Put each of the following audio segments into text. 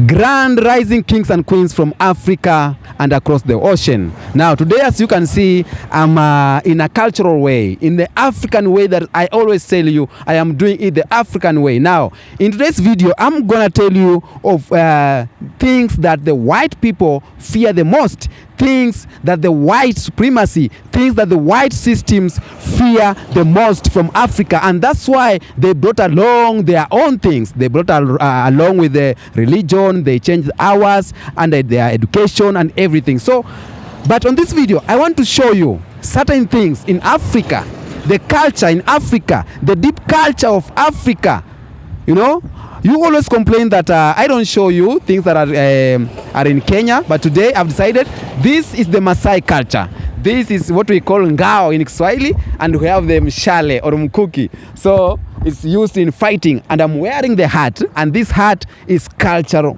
Grand rising kings and queens from Africa and across the ocean. Now today, as you can see, I'm in a cultural way, in the African way that I always tell you. I am doing it the African way. Now in today's video, I'm gonna tell you of things that the white people fear the most, things that the white supremacy, things that the white systems fear the most from Africa. And that's why they brought along their own things. They brought along with the religion, they changed hours and their education and everything. So, but on this video, I want to show you certain things in Africa, the culture in Africa, the deep culture of Africa. You know, you always complain that I don't show you things that are in Kenya, but today I've decided this is the Maasai culture. This is what we call ngao in Kiswahili, and we have the mshale or mkuki. So it's used in fighting, and I'm wearing the hat, and this hat is culture.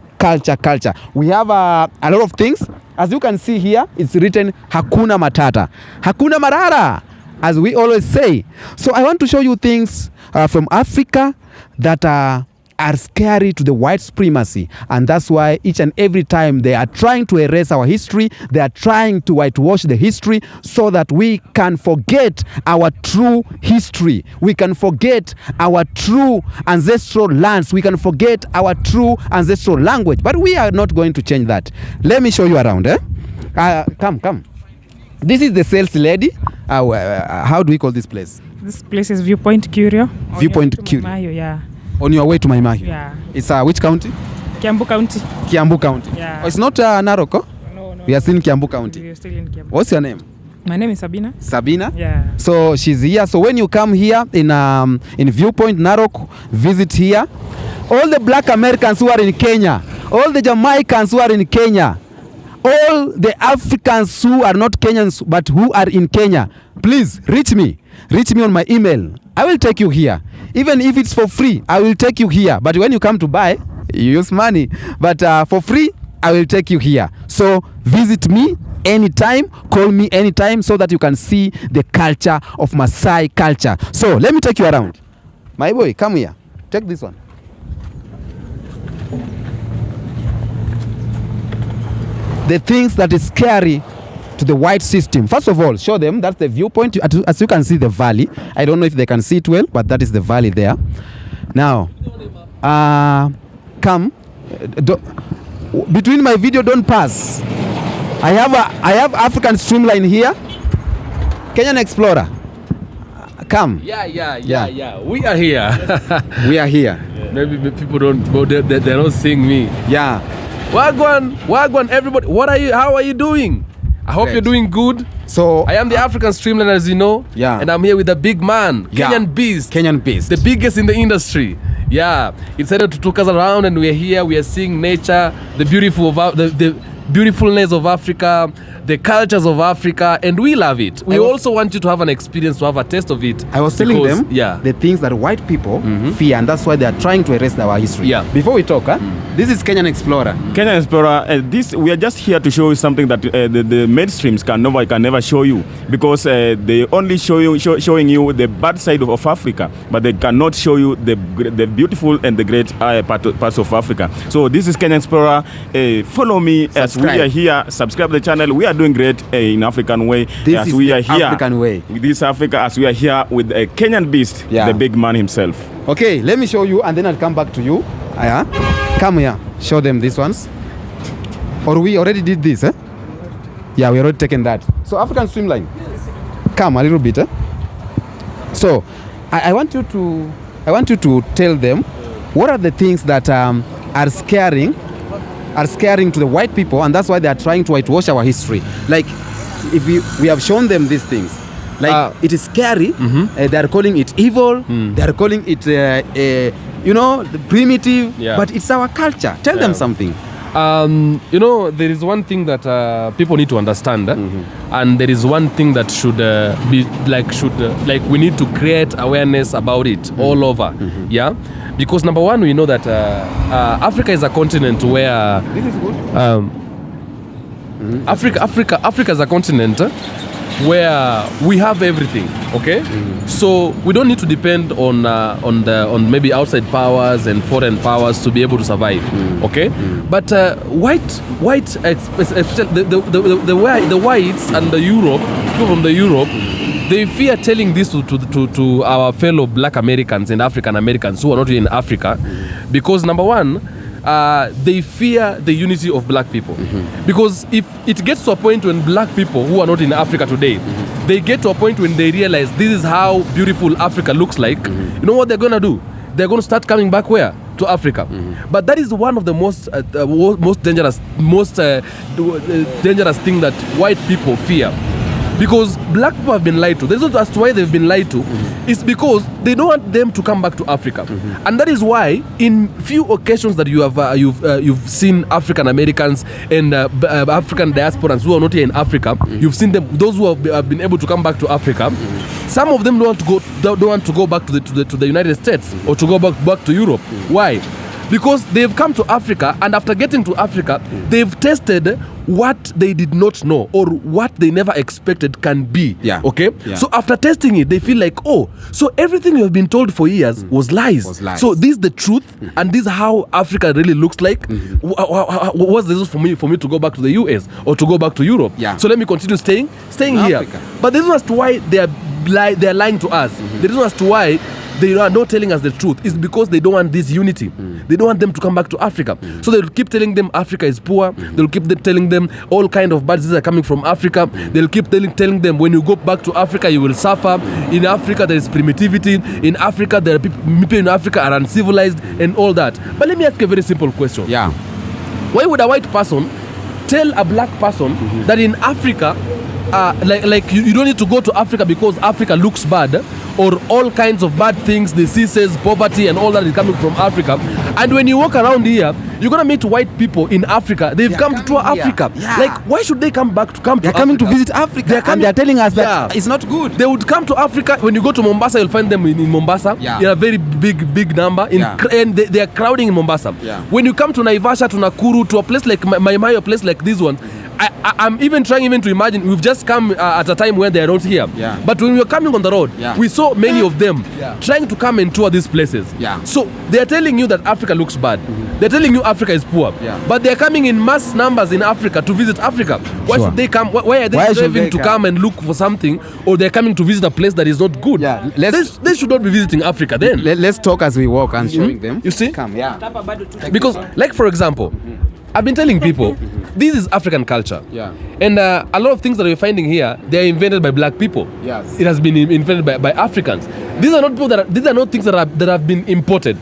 We have a lot of things. As you can see here, it's written Hakuna Matata. Hakuna Marara, as we always say. So I want to show you things from Africa that are scary to the white supremacy, and that's why each and every time they are trying to erase our history, they are trying to whitewash the history so that we can forget our true history, we can forget our true ancestral lands, we can forget our true ancestral language. But we are not going to change that. Let me show you around. Come. This is the sales lady. How do we call this place? This place is Viewpoint Curio. Viewpoint Curio. Yeah. On your way to Maimahiu? Yeah. It's which county? Kiambu County. Kiambu County. Yeah. Oh, it's not Narok? No. We are still in Kiambu County. We are still in Kiambu. What's your name? My name is Sabina. Sabina? Yeah. So she's here. So when you come here in Viewpoint Narok, visit here. All the black Americans who are in Kenya, all the Jamaicans who are in Kenya, all the Africans who are not Kenyans but who are in Kenya, please reach me on my email. I will take you here. Even if it's for free, I will take you here. But when you come to buy, you use money. But for free, I will take you here. So visit me anytime, call me anytime, so that you can see the culture of Maasai culture. So let me take you around. My boy, come here. Take this one. The things that is scary to the white system. First of all, show them that's the viewpoint. As you can see the valley. I don't know if they can see it well, but that is the valley there. Now, come. Between my video, don't pass. I have African streamline here. Kenyan Explorer. Come. Yeah. We are here. We are here. Maybe people don't go there. They're not seeing me. Yeah. Wagwan, everybody. How are you doing? I hope you're doing good. So I am the African streamliner, as you know. Yeah. And I'm here with a big man, Kenyan Beast. The biggest in the industry. Yeah. He decided to take us around, and we're here. We are seeing nature, the beautifulness of Africa, the cultures of Africa, and we love it. We also want you to have an experience, to have a taste of it. I was telling them the things that white people fear, and that's why they are trying to erase our history. Yeah. Before we talk, this is Kenyan Explorer. Kenyan Explorer, we are just here to show you something that the mainstreams can never show you, because they only showing you the bad side of Africa, but they cannot show you the beautiful and the great parts of Africa. So this is Kenyan Explorer. Follow me as we are here. Subscribe to the channel. We are doing great in African way. This is the African way. This Africa, as we are here with a Kenyan Beast, the big man himself. Okay, let me show you, and then I'll come back to you. Come here. Show them these ones. Or we already did this, eh? Yeah, we already taken that. So African streamline. Come a little bit, eh? So I want you to tell them what are the things that are scaring to the white people, and that's why they are trying to whitewash our history. Like, if we have shown them these things, like it is scary. They are calling it evil. They are calling it primitive. Yeah. But it's our culture. Tell them something. There is one thing that people need to understand, and there is one thing that should we need to create awareness about it all over. Yeah. Because number one, we know that Africa is a continent where this is good. Africa is a continent where we have everything, okay? So we don't need to depend on maybe outside powers and foreign powers to be able to survive, okay? But white, especially the whites and the Europe, people from the Europe, they fear telling this to our fellow Black Americans and African Americans who are not in Africa, because number one, they fear the unity of black people. Because if it gets to a point when black people who are not in Africa today, they get to a point when they realize this is how beautiful Africa looks like, you know what they're going to do? They're going to start coming back where? To Africa. But that is one of the most dangerous thing that white people fear. Because black people have been lied to. The reason as to why they've been lied to is because they don't want them to come back to Africa, and that is why, in few occasions that you've seen African Americans and African diasporans who are not here in Africa, you've seen them. Those who have been able to come back to Africa, some of them don't want to go back to the United States or to go back to Europe. Why? Because they've come to Africa, and after getting to Africa, they've tested what they did not know or what they never expected can be. Yeah. Okay? Yeah. So after testing it, they feel like, oh, so everything you have been told for years was lies. So this is the truth, and this is how Africa really looks like. What's the reason for me to go back to the US or to go back to Europe? Yeah. So let me continue staying here. Africa. But the reason as to why they are lying to us, the reason as to why they are not telling us the truth is because they don't want this unity. They don't want them to come back to Africa. So they'll keep telling them Africa is poor. They'll keep telling them all kind of bad diseases are coming from Africa. They'll keep telling them when you go back to Africa, you will suffer. In Africa, there is primitivity. In Africa, there are people in Africa are uncivilized and all that. But let me ask a very simple question. Yeah. Why would a white person tell a black person that in Africa, you don't need to go to Africa because Africa looks bad, or all kinds of bad things, diseases, poverty, and all that is coming from Africa? And when you walk around here, you're gonna meet white people in Africa. They've come to tour Africa. Yeah. Like, why should they come back to They're coming to visit Africa. And they're telling us that it's not good. They would come to Africa. When you go to Mombasa, you'll find them in Mombasa in a very big number. And they are crowding in Mombasa. Yeah. When you come to Naivasha, to Nakuru, to a place like a place like this one, I'm even trying to imagine. We've just come at a time when they are not here. Yeah. But when we were coming on the road, we saw many of them trying to come and tour these places. Yeah. So they are telling you that Africa looks bad. They're telling you Africa is poor. Yeah. But they're coming in mass numbers in Africa to visit Africa. Why should they come? Why are they driving to come and look for something, or they're coming to visit a place that is not good? Yeah. They should not be visiting Africa then. Let's talk as we walk and showing them. You see? Come, yeah. Because, like, for example, I've been telling people, this is African culture. Yeah. And a lot of things that we're finding here, they are invented by black people. Yes. It has been invented by Africans. These are not things that have been imported.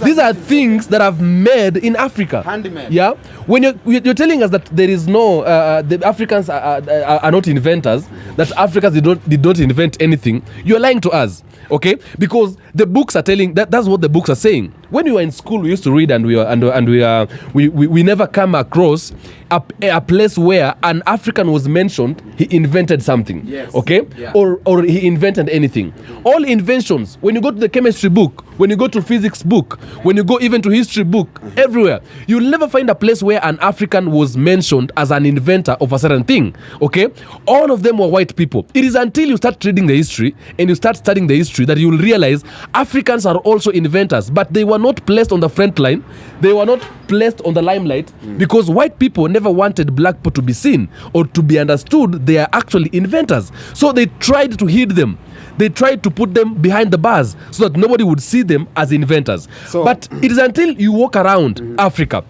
These are things that have made in Africa. Handmade. Yeah. When you're telling us that there is no, the Africans are not inventors, that Africans did not invent anything, you're lying to us. Okay, because the books are telling that's what the books are saying. When we were in school, we used to read, and we never come across a place where an African was mentioned. He invented something. Yes. Okay, Yeah. or he invented anything. All inventions. When you go to the chemistry book, when you go to physics book, when you go even to history book, everywhere, you'll never find a place where an African was mentioned as an inventor of a certain thing. Okay, all of them were white people. It is until you start reading the history and you start studying the history that you will realize Africans are also inventors, but they were not placed on the front line. They were not placed on the limelight because white people never wanted black people to be seen or to be understood. They are actually inventors. So they tried to hide them. They tried to put them behind the bars so that nobody would see them as inventors. But it is until you walk around Africa,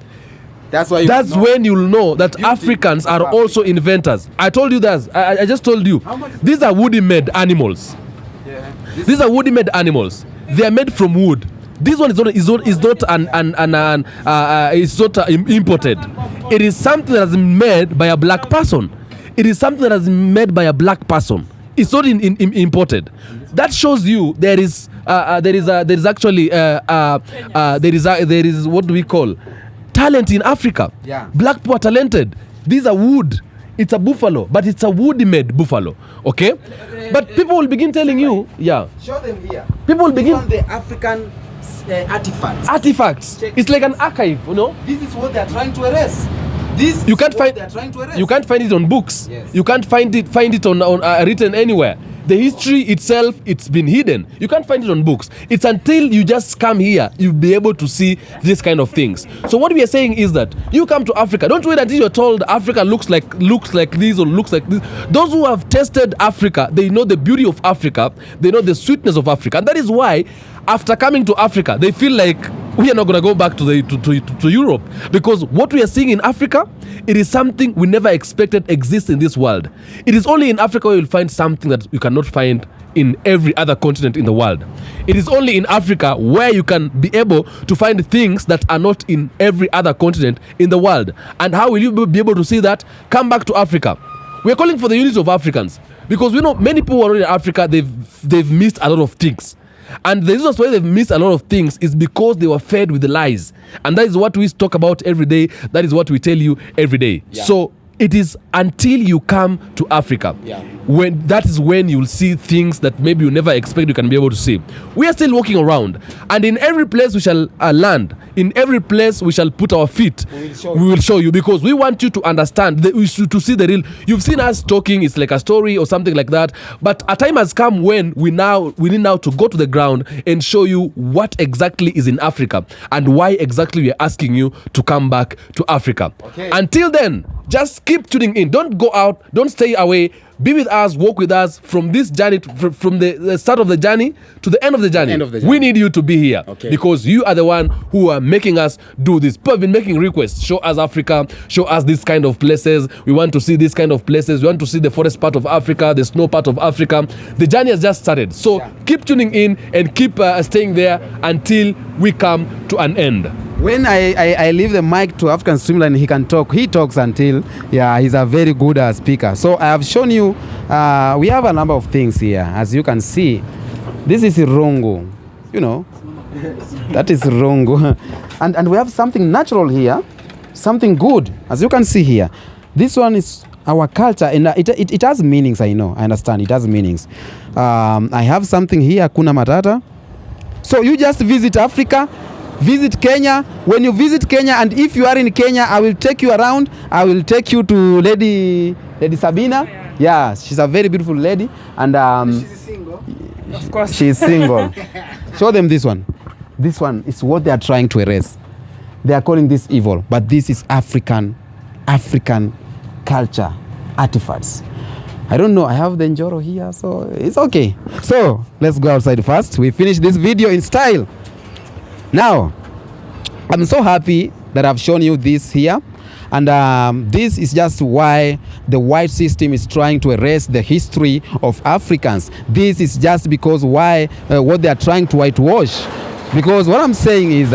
that's when you'll know that Africans are also inventors. I told you that. I just told you. These are woody made animals. These are woody made animals. They are made from wood. This one is not imported. It is something that is made by a black person. It is something that is made by a black person. It's not imported. That shows you there is actually what do we call talent in Africa. Yeah. Black people are talented. These are wood. It's a buffalo, but it's a wood-made buffalo. Okay? But people will begin telling you, Show them here. People will begin the African artifacts. Artifacts. It's like an archive, you know. This is what they are trying to erase. This You can't is what find they are trying to erase. you can't find it on books. Yes. You can't find it on written anywhere. The history itself, it's been hidden. You can't find it on books. It's until you just come here, you'll be able to see this kind of things. So what we are saying is that you come to Africa. Don't wait until you're told Africa looks like this or looks like this. Those who have tasted Africa, they know the beauty of Africa. They know the sweetness of Africa. And that is why, after coming to Africa, they feel like we are not going to go back to Europe, because what we are seeing in Africa, it is something we never expected exists in this world. It is only in Africa where you'll find something that you cannot find in every other continent in the world. It is only in Africa where you can be able to find things that are not in every other continent in the world. And how will you be able to see that? Come back to Africa. We are calling for the unity of Africans, because we know many people who are in Africa, they've missed a lot of things. And the reason why they've missed a lot of things is because they were fed with the lies. And that is what we talk about every day. That is what we tell you every day. Yeah. So it is until you come to Africa, that is when you'll see things that maybe you never expect you can be able to see. We are still walking around, and in every place we shall land, in every place we shall put our feet, we will show you, because we want you to understand, to see the real. You've seen us talking, it's like a story or something like that, but a time has come when we need now to go to the ground and show you what exactly is in Africa and why exactly we are asking you to come back to Africa. Okay. Until then, just keep tuning in. Don't go out. Don't stay away. Be with us. Walk with us from this journey, from the start of the journey to the end of the journey. We need you to be here, because you are the one who are making us do this. People have been making requests. Show us Africa. Show us this kind of places. We want to see this kind of places. We want to see the forest part of Africa, the snow part of Africa. The journey has just started. So keep tuning in and keep staying there until we come to an end. When I leave the mic to African Streamline, he can talk. He talks until, he's a very good speaker. So I have shown you, we have a number of things here. As you can see, this is Rongo. You know, that is Rongo. And we have something natural here, something good. As you can see here, this one is our culture, and it has meanings, I know. I understand, it has meanings. I have something here, Hakuna Matata. So you just visit Africa, visit Kenya. When you visit Kenya, and if you are in Kenya, I will take you around. I will take you to Lady Sabina. Yeah, she's a very beautiful lady. And She's single. Of course. she's single. Show them this one. This one is what they are trying to erase. They are calling this evil, but this is African culture artifacts. I don't know, I have the Njoro here, so it's okay. So let's go outside first. We finish this video in style. Now, I'm so happy that I've shown you this here. And this is just why the white system is trying to erase the history of Africans. This is just because what they are trying to whitewash. Because what I'm saying is,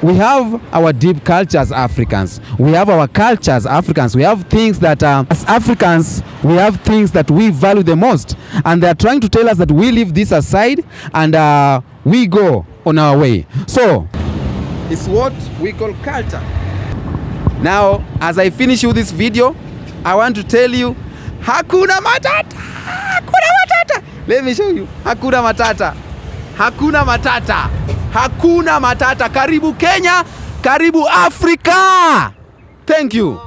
we have our deep culture as Africans. We have our culture as Africans. We have things that, as Africans, we have things that we value the most. And they are trying to tell us that we leave this aside and we go on our way. So, it's what we call culture. Now, as I finish you this video, I want to tell you, Hakuna Matata! Hakuna Matata! Let me show you. Hakuna Matata. Hakuna Matata. Hakuna Matata. Karibu Kenya. Karibu Africa. Thank you.